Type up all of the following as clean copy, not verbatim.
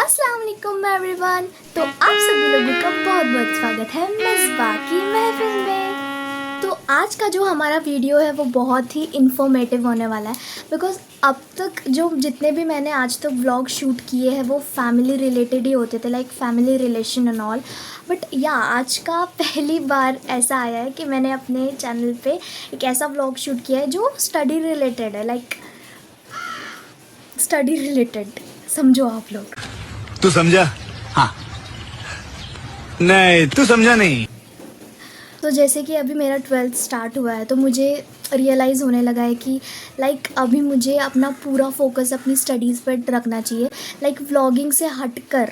अस्सलाम वालेकुम एवरीवन। तो आप सभी लोगों का बहुत बहुत स्वागत है मिसबा की महफिल में। तो आज का जो हमारा वीडियो है वो बहुत ही इन्फॉर्मेटिव होने वाला है, बिकॉज़ अब तक जो जितने भी मैंने आज तक व्लॉग शूट किए हैं वो फैमिली रिलेटेड ही होते थे, like family relation and all. But या आज का पहली बार ऐसा आया है कि मैंने अपने चैनल पे एक ऐसा व्लॉग शूट किया है जो स्टडी रिलेटेड है, लाइक स्टडी रिलेटेड, समझो आप लोग। तू समझा? हाँ। नहीं, तू समझा नहीं। तो जैसे कि अभी मेरा 12th स्टार्ट हुआ है तो मुझे रियलाइज़ होने लगा है कि लाइक अभी मुझे अपना पूरा फोकस अपनी स्टडीज़ पर रखना चाहिए। लाइक व्लॉगिंग से हटकर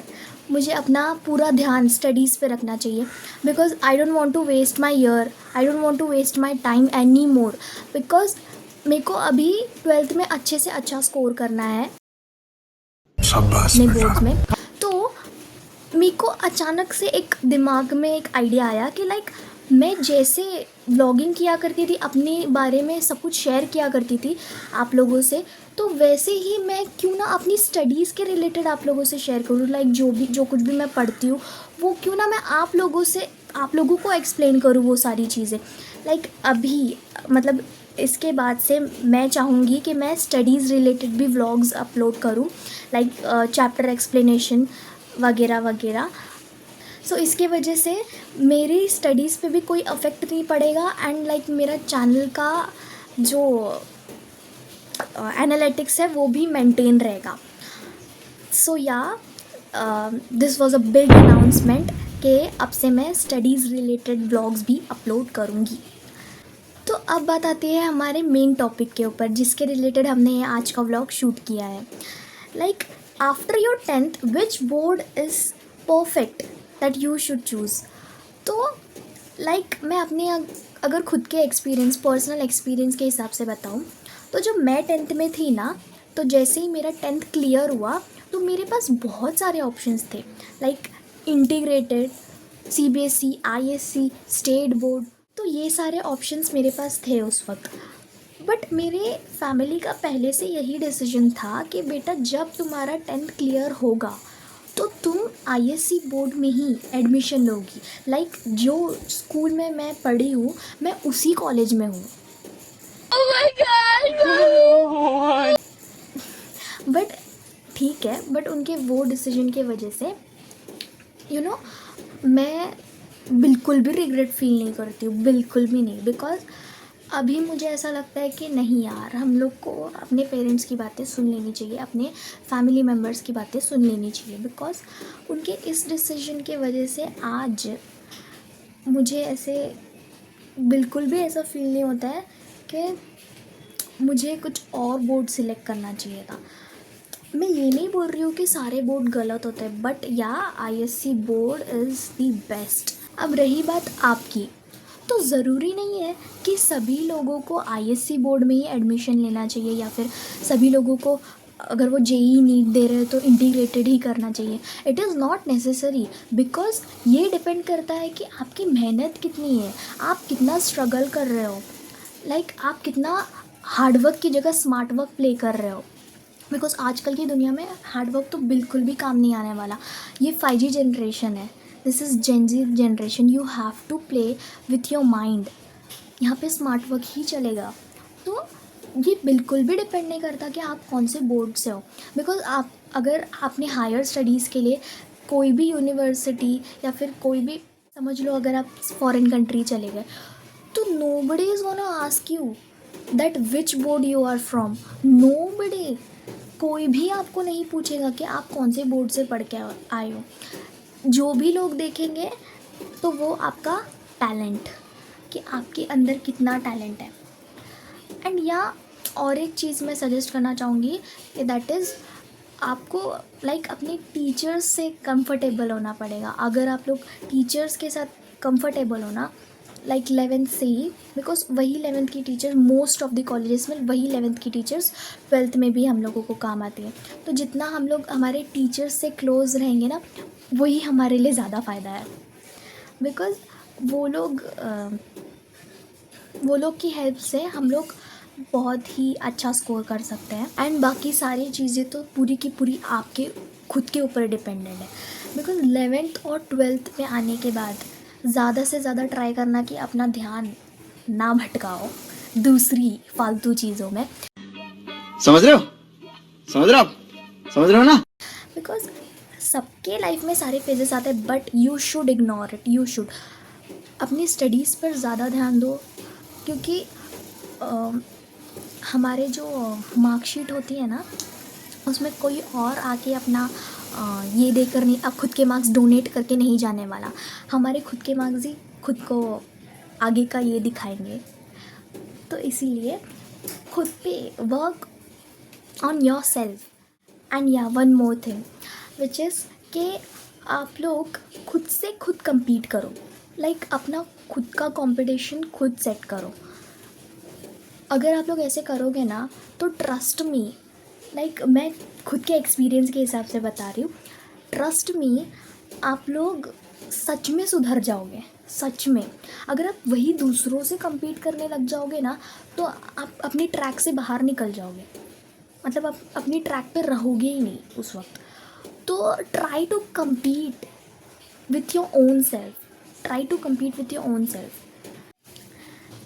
मुझे अपना पूरा ध्यान स्टडीज़ पे रखना चाहिए, because I don't want to waste my year, I don't want to waste my time any more, because मेरे को अभी 12th में अच्छे से अच्छा स्कोर करना है अपने बोर्ड्स में। तो मेरे को अचानक से एक दिमाग में एक आइडिया आया कि लाइक मैं जैसे व्लॉगिंग किया करती थी, अपने बारे में सब कुछ शेयर किया करती थी आप लोगों से, तो वैसे ही मैं क्यों ना अपनी स्टडीज़ के रिलेटेड आप लोगों से शेयर करूँ। लाइक जो कुछ भी मैं पढ़ती हूँ वो क्यों ना मैं आप लोगों को एक्सप्लेन करूँ वो सारी चीज़ें। लाइक अभी मतलब इसके बाद से मैं चाहूँगी कि मैं स्टडीज़ रिलेटेड भी व्लॉग्स अपलोड करूँ, लाइक चैप्टर एक्सप्लेनेशन वगैरह वगैरह। सो इसके वजह से मेरी स्टडीज़ पे भी कोई अफेक्ट नहीं पड़ेगा एंड लाइक मेरा चैनल का जो एनालिटिक्स है वो भी मेंटेन रहेगा। सो या this was a big announcement कि अब से मैं स्टडीज़ रिलेटेड व्लॉग्स भी अपलोड करूँगी। तो अब बात आती है हमारे मेन टॉपिक के ऊपर जिसके रिलेटेड हमने ये आज का व्लॉग शूट किया है। Like after your 10th which board is perfect that you should choose. तो लाइक मैं अपने अगर खुद के एक्सपीरियंस, पर्सनल एक्सपीरियंस के हिसाब से बताऊँ तो जब मैं 10th में थी ना, तो जैसे ही मेरा 10th क्लियर हुआ तो मेरे पास बहुत सारे ऑप्शंस थे, like integrated, CBSE, ISC, state board. तो ये सारे ऑप्शंस मेरे पास थे उस वक्त। बट मेरे फैमिली का पहले से यही डिसीजन था कि बेटा जब तुम्हारा 10th क्लियर होगा तो तुम ISC बोर्ड में ही एडमिशन लोगी। लाइक जो स्कूल में मैं पढ़ी हूँ मैं उसी कॉलेज में हूँ। बट ठीक है, बट उनके वो डिसीजन की वजह से मैं बिल्कुल भी रिग्रेट फील नहीं करती हूँ, बिल्कुल भी नहीं। बिकॉज अभी मुझे ऐसा लगता है कि नहीं यार, हम लोग को अपने पेरेंट्स की बातें सुन लेनी चाहिए, अपने फैमिली मेम्बर्स की बातें सुन लेनी चाहिए। बिकॉज उनके इस डिसीजन की वजह से आज मुझे ऐसे बिल्कुल भी ऐसा फील नहीं होता है कि मुझे कुछ और बोर्ड सिलेक्ट करना चाहिए था। मैं ये नहीं बोल रही हूँ कि सारे बोर्ड गलत होते हैं, बट या ISC board is the best. अब रही बात आपकी, तो ज़रूरी नहीं है कि सभी लोगों को ISC बोर्ड में ही एडमिशन लेना चाहिए, या फिर सभी लोगों को अगर वो JEE नीट दे रहे हैं तो इंटीग्रेटेड ही करना चाहिए। It is not necessary, because ये डिपेंड करता है कि आपकी मेहनत कितनी है, आप कितना स्ट्रगल कर रहे हो, लाइक आप कितना हार्डवर्क की जगह स्मार्ट वर्क प्ले कर रहे हो। बिकॉज आजकल की दुनिया में हार्डवर्क तो बिल्कुल भी काम नहीं आने वाला। ये 5G जनरेशन है, this is Gen Z generation, you have to play with your mind. यहाँ पे स्मार्ट वर्क ही चलेगा। तो ये बिल्कुल भी डिपेंड नहीं करता कि आप कौन से बोर्ड से हो। बिकॉज आप अगर आपने हायर स्टडीज़ के लिए कोई भी यूनिवर्सिटी या फिर कोई भी, समझ लो अगर आप फॉरेन कंट्री चले गए, तो nobody is gonna ask you that which board you are from. Nobody, कोई भी आपको नहीं पूछेगा कि आप कौन से बोर्ड से पढ़ के आए हो। जो भी लोग देखेंगे तो वो आपका टैलेंट, कि आपके अंदर कितना टैलेंट है। एंड या और एक चीज़ मैं सजेस्ट करना चाहूँगी कि दैट इज़ आपको लाइक अपने टीचर्स से कंफर्टेबल होना पड़ेगा। अगर आप लोग टीचर्स के साथ कंफर्टेबल हो ना, लाइक 11th से ही, बिकॉज वही 11th की teacher most of the colleges में, वही 11th की टीचर्स 12th में भी हम लोगों को काम आती है। तो जितना हम लोग हमारे टीचर्स से क्लोज़ रहेंगे ना, वही हमारे लिए ज़्यादा फ़ायदा है। बिकॉज वो लोग की हेल्प से हम लोग बहुत ही अच्छा स्कोर कर सकते हैं। एंड बाकी सारी चीज़ें तो पूरी की पूरी आपके खुद के ऊपर डिपेंडेंट है। बिकॉज 11th और 12th में आने के बाद ज़्यादा से ज़्यादा ट्राई करना कि अपना ध्यान ना भटकाओ दूसरी फालतू चीज़ों में, समझ रहे हो? समझ रहे हो आप? समझ रहे हो ना? बिकॉज सबके लाइफ में सारे फेजेस आते हैं, but you should ignore it. You should अपनी स्टडीज़ पर ज़्यादा ध्यान दो, क्योंकि हमारे जो मार्कशीट होती है ना, उसमें कोई और आके अपना ये देकर नहीं, अब खुद के मार्क्स डोनेट करके नहीं जाने वाला। हमारे खुद के मार्क्स ही खुद को आगे का ये दिखाएंगे। तो इसीलिए खुद पे work on yourself. And या one more thing which is कि आप लोग खुद से खुद compete करो। लाइक अपना खुद का कंपटीशन खुद सेट करो। अगर आप लोग ऐसे करोगे ना तो ट्रस्ट मी, लाइक मैं खुद के एक्सपीरियंस के हिसाब से बता रही हूँ, ट्रस्ट मी आप लोग सच में सुधर जाओगे। सच में अगर आप वही दूसरों से compete करने लग जाओगे ना तो आप अपनी ट्रैक से बाहर निकल जाओगे। मतलब आप अपनी ट्रैक पे रहोगे ही नहीं उस वक्त। तो try to compete with your own self. Try to compete with your own self.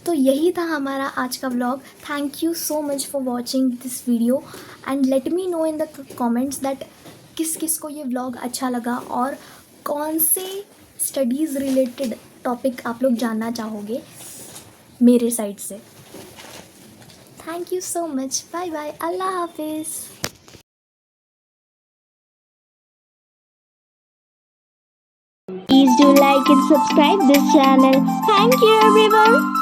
तो यही था हमारा आज का vlog. Thank you so much for watching this video and let me know in the comments that किस किस को ये व्लॉग अच्छा लगा और कौन से स्टडीज़ रिलेटेड टॉपिक आप लोग जानना चाहोगे मेरे साइड से। Thank you so much. Bye bye. अल्लाह हाफिज़। Please do like and subscribe this channel. Thank you everyone.